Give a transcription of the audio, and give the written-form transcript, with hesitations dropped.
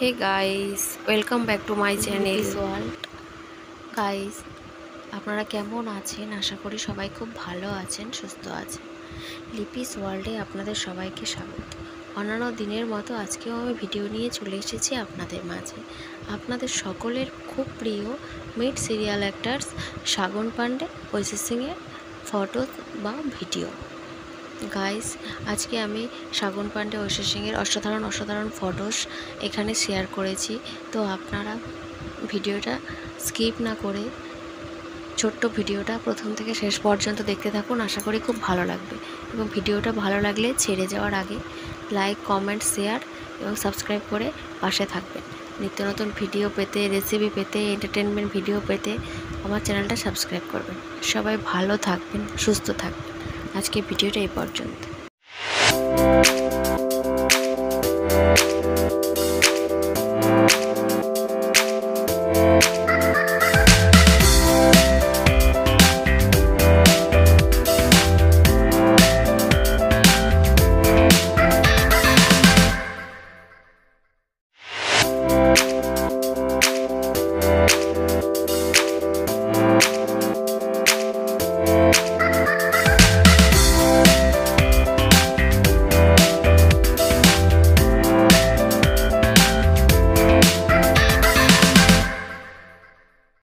Hey guys, welcome back to my channel world. Guys, আপনারা কেমন আছেন? আশা করি সবাই খুব ভালো আছেন, সুস্থ আছেন। লিপিস ওয়ার্ল্ডে আপনাদের সবাইকে স্বাগত। অন্যান্য দিনের মতো আজকেও আমি ভিডিও নিয়ে চলে এসেছি আপনাদের মাঝে। আপনাদের সকলের খুব প্রিয় mid serial actors Shagun Pandey, Aishi সিংয়ের ফটো বা ভিডিও। গাইস, আজকে আমি সাগন পান্ডে, ঐশী সিংয়ের অসাধারণ ফটোস এখানে শেয়ার করেছি। তো আপনারা ভিডিওটা স্কিপ না করে ছোট্ট ভিডিওটা প্রথম থেকে শেষ পর্যন্ত দেখতে থাকুন। আশা করি খুব ভালো লাগবে, এবং ভিডিওটা ভালো লাগলে ছেড়ে যাওয়ার আগে লাইক, কমেন্ট, শেয়ার এবং সাবস্ক্রাইব করে পাশে থাকবেন। নিত্য নতুন ভিডিও পেতে, রেসিপি পেতে, এন্টারটেনমেন্ট ভিডিও পেতে আমার চ্যানেলটা সাবস্ক্রাইব করবেন। সবাই ভালো থাকবেন, সুস্থ থাকবেন। আজকে ভিডিওটা এই পর্যন্ত।